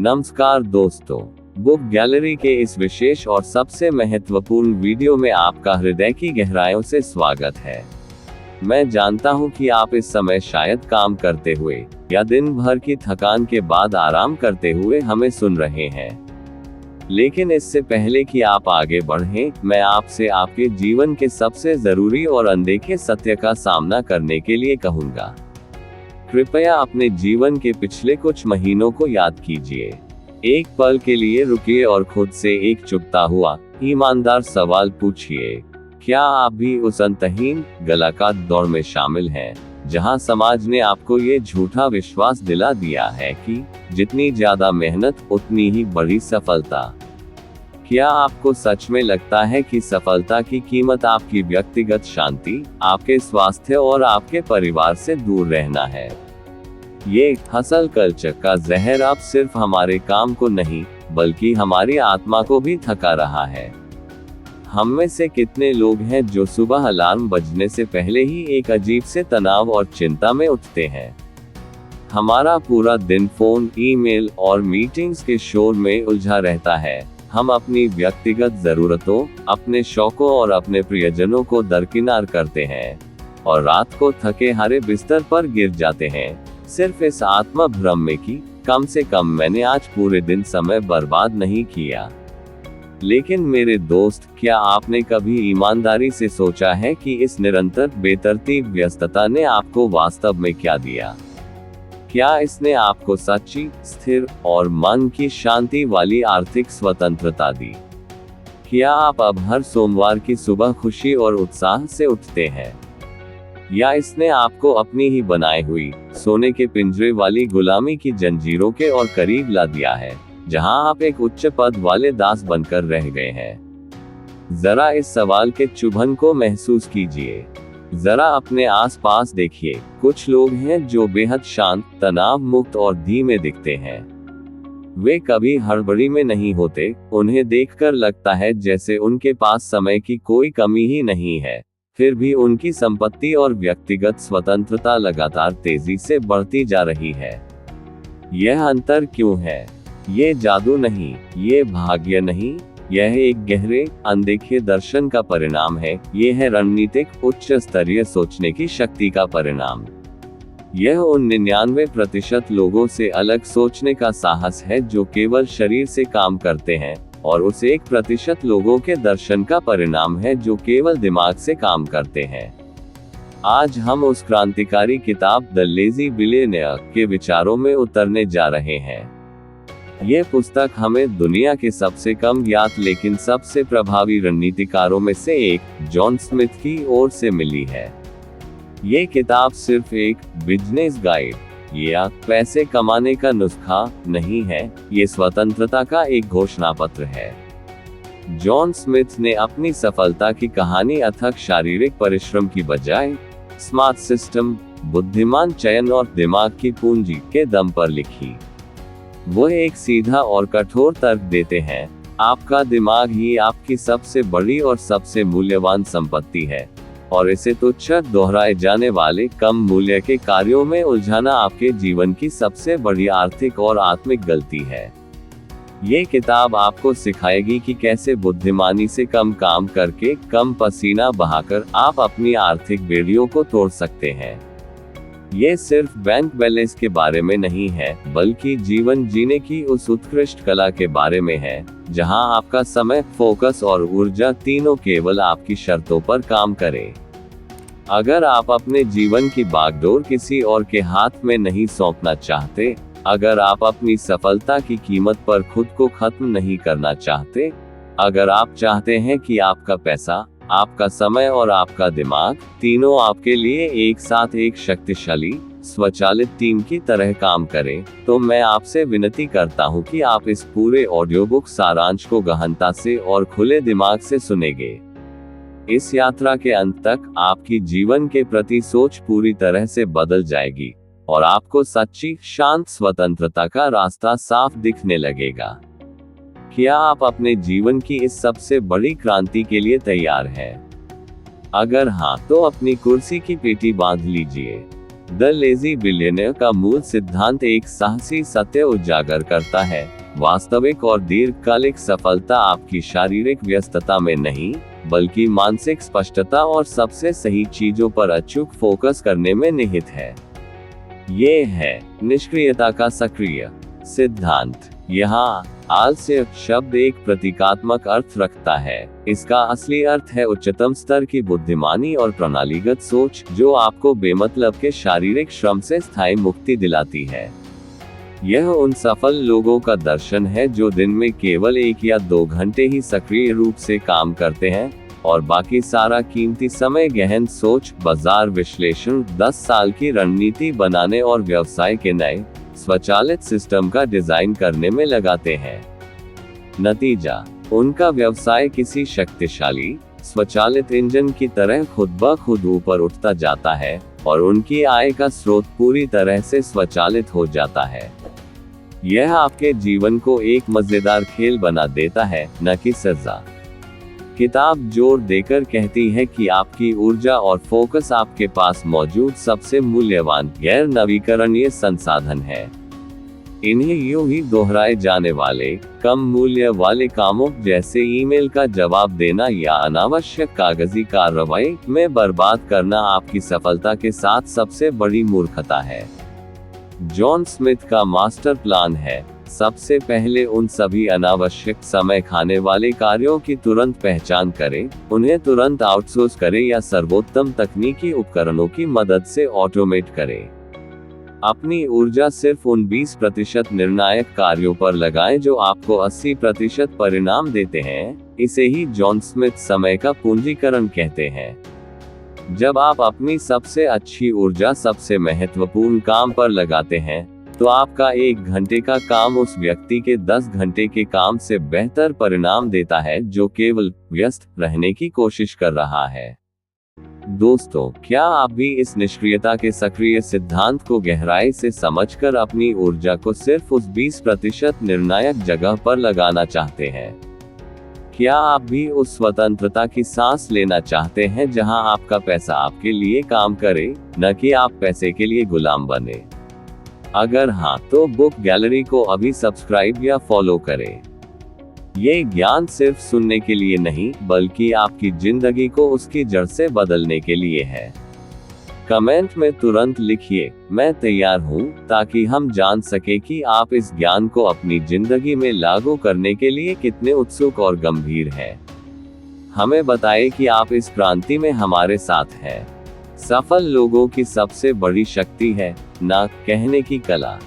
नमस्कार दोस्तों, book gallery के इस विशेष और सबसे महत्वपूर्ण वीडियो में आपका हृदय की गहराइयों से स्वागत है। मैं जानता हूं कि आप इस समय शायद काम करते हुए या दिन भर की थकान के बाद आराम करते हुए हमें सुन रहे हैं। लेकिन इससे पहले कि आप आगे बढ़ें, मैं आपसे आपके जीवन के सबसे जरूरी और अनदेखे सत्य का सामना करने के लिए कहूंगा। कृपया अपने जीवन के पिछले कुछ महीनों को याद कीजिए। एक पल के लिए रुकिए और खुद से एक चुभता हुआ, ईमानदार सवाल पूछिए। क्या आप भी उस अंतहीन गलाकाट दौड़ में शामिल हैं, जहां समाज ने आपको ये झूठा विश्वास दिला दिया है कि जितनी ज्यादा मेहनत उतनी ही बड़ी सफलता? क्या आपको सच में लगता है कि सफलता की कीमत आपकी व्यक्तिगत शांति, आपके स्वास्थ्य और आपके परिवार से दूर रहना है? ये हसल कल्चर का जहर अब सिर्फ हमारे काम को नहीं, बल्कि हमारी आत्मा को भी थका रहा है। हम में से कितने लोग हैं जो सुबह अलार्म बजने से पहले ही एक अजीब से तनाव और चिंता में उठते हैं? हमारा पूरा दिन फोन, ईमेल और मीटिंग्स के शोर में उलझा रहता है। हम अपनी व्यक्तिगत जरूरतों, अपने शौकों और अपने प्रियजनों को दरकिनार करते हैं और रात को थके हारे बिस्तर पर गिर जाते हैं, सिर्फ इस आत्मा भ्रम में कि कम से कम मैंने आज पूरे दिन समय बर्बाद नहीं किया। लेकिन मेरे दोस्त, क्या आपने कभी ईमानदारी से सोचा है कि इस निरंतर बेतरतीब व्यस्तता ने आपको वास्तव में क्या दिया? क्या इसने आपको सच्ची, स्थिर और मन की शांति वाली आर्थिक स्वतंत्रता दी? क्या आप अब हर सोमवार की सुबह खुशी और उत्साह से उठते हैं? या इसने आपको अपनी ही बनाई हुई सोने के पिंजरे वाली गुलामी की जंजीरों के और करीब ला दिया है, जहां आप एक उच्च पद वाले दास बनकर रह गए हैं? जरा इस सवाल के चुभन को महसूस कीजिए। जरा अपने आसपास देखिए। कुछ लोग हैं जो बेहद शांत, तनाव मुक्त और धीमे दिखते हैं। वे कभी हड़बड़ी में नहीं होते। उन्हें देखकर लगता है जैसे उनके पास समय की कोई कमी ही नहीं है। फिर भी उनकी संपत्ति और व्यक्तिगत स्वतंत्रता लगातार तेजी से बढ़ती जा रही है। यह अंतर क्यों है? ये जादू नहीं, ये भाग्य नहीं, यह एक गहरे, अनदेखे दर्शन का परिणाम है। यह है रणनीतिक, उच्च स्तरीय सोचने की शक्ति का परिणाम। यह उन 99% लोगों से अलग सोचने का साहस है जो केवल शरीर से काम करते हैं, और उस 1% लोगों के दर्शन का परिणाम है जो केवल दिमाग से काम करते हैं। आज हम उस क्रांतिकारी किताब द लेजी बिलियनेयर के विचारों में उतरने जा रहे हैं। ये पुस्तक हमें दुनिया के सबसे कम ज्ञात लेकिन सबसे प्रभावी रणनीतिकारों में से एक, जॉन स्मिथ की ओर से मिली है। ये किताब सिर्फ एक बिजनेस गाइड या पैसे कमाने का नुस्खा नहीं है, ये स्वतंत्रता का एक घोषणा पत्र है। जॉन स्मिथ ने अपनी सफलता की कहानी अथक शारीरिक परिश्रम की बजाय स्मार्ट सिस्टम, बुद्धिमान चयन और दिमाग की पूंजी के दम पर लिखी। वो एक सीधा और कठोर तर्क देते हैं, आपका दिमाग ही आपकी सबसे बड़ी और सबसे मूल्यवान संपत्ति है, और इसे तुच्छ दोहराए जाने वाले कम मूल्य के कार्यों में उलझाना आपके जीवन की सबसे बड़ी आर्थिक और आत्मिक गलती है। ये किताब आपको सिखाएगी कि कैसे बुद्धिमानी से कम काम करके, कम पसीना बहाकर आप अपनी आर्थिक बेड़ियों को तोड़ सकते हैं। ये सिर्फ बैंक बैलेंस के बारे में नहीं है, बल्कि जीवन जीने की उस उत्कृष्ट कला के बारे में है, जहां आपका समय, फोकस और ऊर्जा तीनों केवल आपकी शर्तों पर काम करें। अगर आप अपने जीवन की बागडोर किसी और के हाथ में नहीं सौंपना चाहते, अगर आप अपनी सफलता की कीमत पर खुद को खत्म नहीं करना चाहते, अगर आप चाहते हैं कि आपका पैसा, आपका समय और आपका दिमाग तीनों आपके लिए एक साथ एक शक्तिशाली, स्वचालित टीम की तरह काम करें, तो मैं आपसे विनती करता हूं कि आप इस पूरे ऑडियो बुक सारांश को गहनता से और खुले दिमाग से सुनेंगे। इस यात्रा के अंत तक आपकी जीवन के प्रति सोच पूरी तरह से बदल जाएगी और आपको सच्ची, शांत स्वतंत्रता का रास्ता साफ दिखने लगेगा। क्या आप अपने जीवन की इस सबसे बड़ी क्रांति के लिए तैयार हैं? अगर हाँ, तो अपनी कुर्सी की पेटी बांध लीजिए। द लेजी बिलियनेयर का मूल सिद्धांत एक साहसी सत्य उजागर करता है, वास्तविक और दीर्घकालिक सफलता आपकी शारीरिक व्यस्तता में नहीं, बल्कि मानसिक स्पष्टता और सबसे सही चीजों पर अचूक फोकस करने में निहित है। ये है निष्क्रियता का सक्रिय सिद्धांत। यहाँ आलस्य शब्द एक प्रतीकात्मक अर्थ रखता है। इसका असली अर्थ है उच्चतम स्तर की बुद्धिमानी और प्रणालीगत सोच, जो आपको बेमतलब के शारीरिक श्रम से स्थायी मुक्ति दिलाती है। यह उन सफल लोगों का दर्शन है जो दिन में केवल 1 या 2 घंटे ही सक्रिय रूप से काम करते हैं और बाकी सारा कीमती समय गहन सोच, बाजार विश्लेषण, 10 साल की रणनीति बनाने और व्यवसाय के नए स्वचालित सिस्टम का डिजाइन करने में लगाते हैं। नतीजा, उनका व्यवसाय किसी शक्तिशाली स्वचालित इंजन की तरह खुद ब खुद ऊपर उठता जाता है और उनकी आय का स्रोत पूरी तरह से स्वचालित हो जाता है। यह आपके जीवन को एक मजेदार खेल बना देता है, न कि सजा। किताब जोर देकर कहती है कि आपकी ऊर्जा और फोकस आपके पास मौजूद सबसे मूल्यवान गैर नवीकरणीय संसाधन है। इन्हें यूं ही दोहराए जाने वाले कम मूल्य वाले कामों जैसे ईमेल का जवाब देना या अनावश्यक कागजी कार्रवाई में बर्बाद करना आपकी सफलता के साथ सबसे बड़ी मूर्खता है। जॉन स्मिथ का मास्टर प्लान है, सबसे पहले उन सभी अनावश्यक समय खाने वाले कार्यों की तुरंत पहचान करें, उन्हें तुरंत आउटसोर्स करें या सर्वोत्तम तकनीकी उपकरणों की मदद से ऑटोमेट करें। अपनी ऊर्जा सिर्फ उन 20% निर्णायक कार्यों पर लगाएं जो आपको 80% परिणाम देते हैं। इसे ही जॉन स्मिथ समय का पूंजीकरण कहते हैं। जब आप अपनी सबसे अच्छी ऊर्जा सबसे महत्वपूर्ण काम पर लगाते हैं, तो आपका 1 घंटे का काम उस व्यक्ति के 10 घंटे के काम से बेहतर परिणाम देता है जो केवल व्यस्त रहने की कोशिश कर रहा है। दोस्तों, क्या आप भी इस निष्क्रियता के सक्रिय सिद्धांत को गहराई से समझकर अपनी ऊर्जा को सिर्फ उस 20% निर्णायक जगह पर लगाना चाहते हैं? क्या आप भी उस स्वतंत्रता की सांस लेना चाहते हैं जहां आपका पैसा आपके लिए काम करे, न कि आप पैसे के लिए गुलाम बने? अगर हाँ, तो बुक गैलरी को अभी सब्सक्राइब या फॉलो करें। ये ज्ञान सिर्फ सुनने के लिए नहीं, बल्कि आपकी जिंदगी को उसकी जड़ से बदलने के लिए है। कमेंट में तुरंत लिखिए, मैं तैयार हूँ, ताकि हम जान सके कि आप इस ज्ञान को अपनी जिंदगी में लागू करने के लिए कितने उत्सुक और गंभीर हैं। हमें बताएं कि आप इस क्रांति में हमारे साथ हैं। सफल लोगों की सबसे बड़ी शक्ति है ना कहने की कला।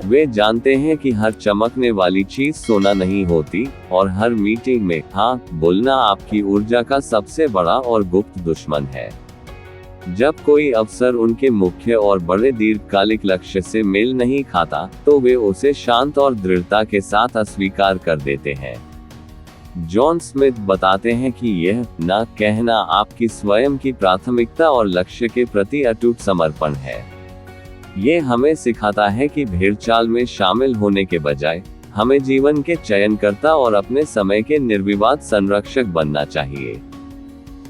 वे जानते हैं कि हर चमकने वाली चीज सोना नहीं होती, और हर मीटिंग में हाँ बोलना आपकी ऊर्जा का सबसे बड़ा और गुप्त दुश्मन है। जब कोई अवसर उनके मुख्य और बड़े दीर्घकालिक लक्ष्य से मेल नहीं खाता, तो वे उसे शांत और दृढ़ता के साथ अस्वीकार कर देते हैं। जॉन स्मिथ बताते हैं कि यह ना कहना आपकी स्वयं की प्राथमिकता और लक्ष्य के प्रति अटूट समर्पण है। ये हमें सिखाता है कि भेड़चाल में शामिल होने के बजाय हमें जीवन के चयनकर्ता और अपने समय के निर्विवाद संरक्षक बनना चाहिए।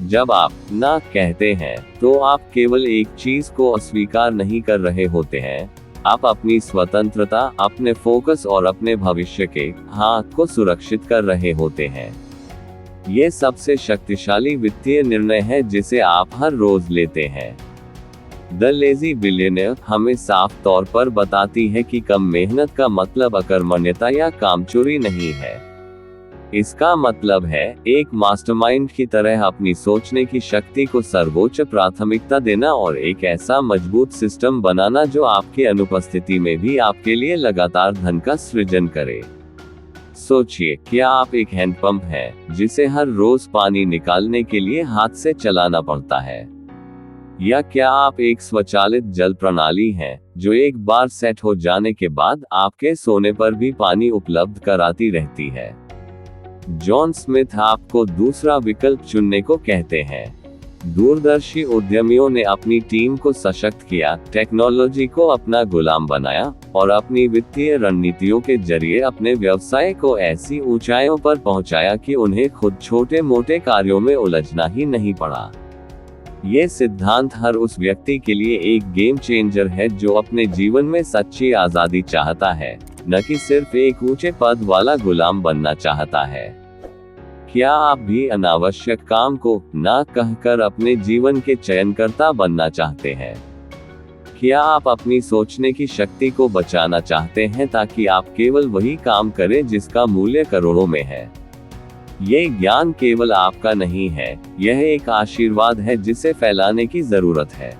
जब आप ना कहते हैं, तो आप केवल एक चीज को अस्वीकार नहीं कर रहे होते हैं, आप अपनी स्वतंत्रता, अपने फोकस और अपने भविष्य के हाँ को सुरक्षित कर रहे होते हैं। ये सबसे शक्तिशाली वित्तीय निर्णय है जिसे आप हर रोज लेते हैं। द लेजी बिलियनेयर हमें साफ तौर पर बताती है कि कम मेहनत का मतलब अकर्मण्यता या कामचोरी नहीं है। इसका मतलब है एक मास्टरमाइंड की तरह अपनी सोचने की शक्ति को सर्वोच्च प्राथमिकता देना और एक ऐसा मजबूत सिस्टम बनाना जो आपकी अनुपस्थिति में भी आपके लिए लगातार धन का सृजन करे। सोचिए, क्या आप एक हैंडपंप हैं जिसे हर रोज पानी निकालने के लिए हाथ से चलाना पड़ता है, या क्या आप एक स्वचालित जल प्रणाली हैं जो एक बार सेट हो जाने के बाद आपके सोने पर भी पानी उपलब्ध कराती रहती है? जॉन स्मिथ आपको दूसरा विकल्प चुनने को कहते हैं। दूरदर्शी उद्यमियों ने अपनी टीम को सशक्त किया, टेक्नोलॉजी को अपना गुलाम बनाया और अपनी वित्तीय रणनीतियों के जरिए अपने व्यवसाय को ऐसी ऊंचाइयों पर पहुंचाया कि उन्हें खुद छोटे मोटे कार्यों में उलझना ही नहीं पड़ा। ये सिद्धांत हर उस व्यक्ति के लिए एक गेम चेंजर है जो अपने जीवन में सच्ची आजादी चाहता है, न कि सिर्फ एक ऊंचे पद वाला गुलाम बनना चाहता है। क्या आप भी अनावश्यक काम को ना कहकर अपने जीवन के चयनकर्ता बनना चाहते हैं? क्या आप अपनी सोचने की शक्ति को बचाना चाहते हैं ताकि आप केवल वही काम करें जिसका मूल्य करोड़ों में है? ये ज्ञान केवल आपका नहीं है, यह एक आशीर्वाद है जिसे फैलाने की जरूरत है।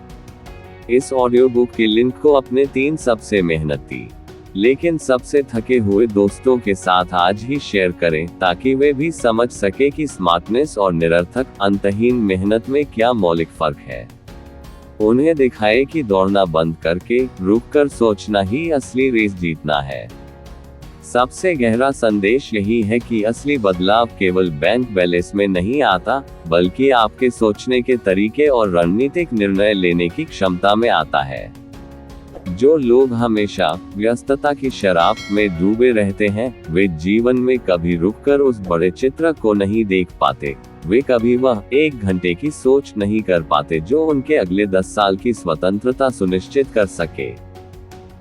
इस ऑडियो बुक के लिंक को अपने 3 सबसे मेहनती लेकिन सबसे थके हुए दोस्तों के साथ आज ही शेयर करें ताकि वे भी समझ सके कि स्मार्टनेस और निरर्थक अंतहीन मेहनत में क्या मौलिक फर्क है। उन्हें दिखाए कि दौड़ना बंद करके रुककर सोचना ही असली रेस जीतना है। सबसे गहरा संदेश यही है कि असली बदलाव केवल बैंक बैलेंस में नहीं आता, बल्कि आपके सोचने के तरीके और रणनीतिक निर्णय लेने की क्षमता में आता है। जो लोग हमेशा व्यस्तता की शराब में डूबे रहते हैं, वे जीवन में कभी रुककर उस बड़े चित्र को नहीं देख पाते। वे कभी वह 1 घंटे की सोच नहीं कर पाते जो उनके अगले 10 साल की स्वतंत्रता सुनिश्चित कर सके।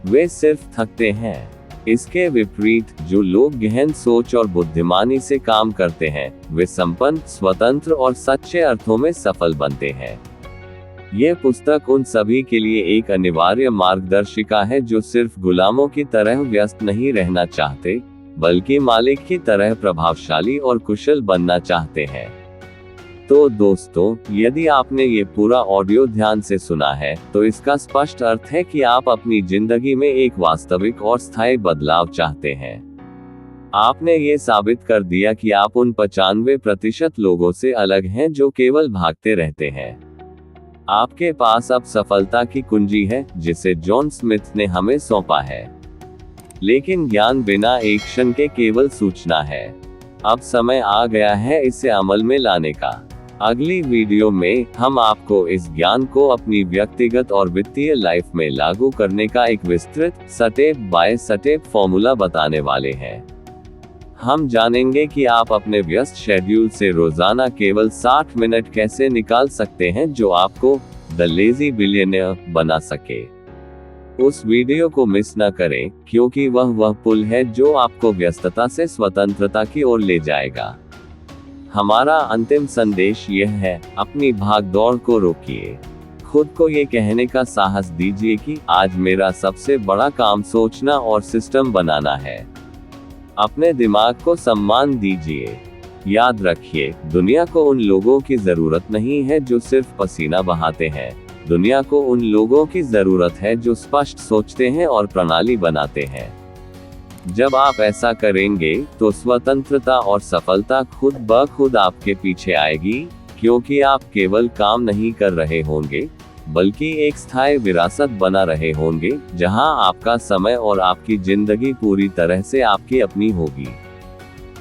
वे सिर्फ थकते हैं। इसके विपरीत, जो लोग गहन सोच और बुद्धिमानी से काम करते हैं, वे संपन्न, स्वतंत्र और सच्चे अर्थों में सफल बनते हैं। ये पुस्तक उन सभी के लिए एक अनिवार्य मार्गदर्शिका है जो सिर्फ गुलामों की तरह व्यस्त नहीं रहना चाहते, बल्कि मालिक की तरह प्रभावशाली और कुशल बनना चाहते हैं। तो दोस्तों, यदि आपने ये पूरा ऑडियो ध्यान से सुना है, तो इसका स्पष्ट अर्थ है कि आप अपनी जिंदगी में एक वास्तविक और स्थायी बदलाव चाहते हैं। आपने ये साबित कर दिया कि आप उन 95% लोगों से अलग हैं जो केवल भागते रहते हैं। आपके पास अब सफलता की कुंजी है जिसे जॉन स्मिथ ने हमें सौंपा है। लेकिन ज्ञान बिना एक्शन के केवल सूचना है। अब समय आ गया है इसे अमल में लाने का। अगली वीडियो में हम आपको इस ज्ञान को अपनी व्यक्तिगत और वित्तीय लाइफ में लागू करने का एक विस्तृत स्टेप बाय स्टेप फॉर्मूला बताने वाले हैं। हम जानेंगे कि आप अपने व्यस्त शेड्यूल से रोजाना केवल 60 मिनट कैसे निकाल सकते हैं जो आपको द लेजी बिलियनियर बना सके। उस वीडियो को मिस न करें, क्योंकि वह पुल है जो आपको व्यस्तता से स्वतंत्रता की ओर ले जाएगा। हमारा अंतिम संदेश यह है, अपनी भागदौड़ को रोकिए। खुद को ये कहने का साहस दीजिए कि आज मेरा सबसे बड़ा काम सोचना और सिस्टम बनाना है। अपने दिमाग को सम्मान दीजिए। याद रखिए, दुनिया को उन लोगों की जरूरत नहीं है जो सिर्फ पसीना बहाते हैं। दुनिया को उन लोगों की जरूरत है जो स्पष्ट सोचते हैं और प्रणाली बनाते हैं। जब आप ऐसा करेंगे तो स्वतंत्रता और सफलता खुद ब खुद आपके पीछे आएगी, क्योंकि आप केवल काम नहीं कर रहे होंगे, बल्कि एक स्थायी विरासत बना रहे होंगे जहां आपका समय और आपकी जिंदगी पूरी तरह से आपकी अपनी होगी।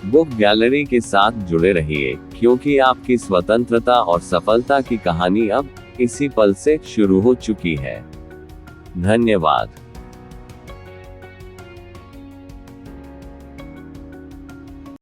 बुक गैलरी के साथ जुड़े रहिए, क्योंकि आपकी स्वतंत्रता और सफलता की कहानी अब इसी पल से शुरू हो चुकी है। धन्यवाद।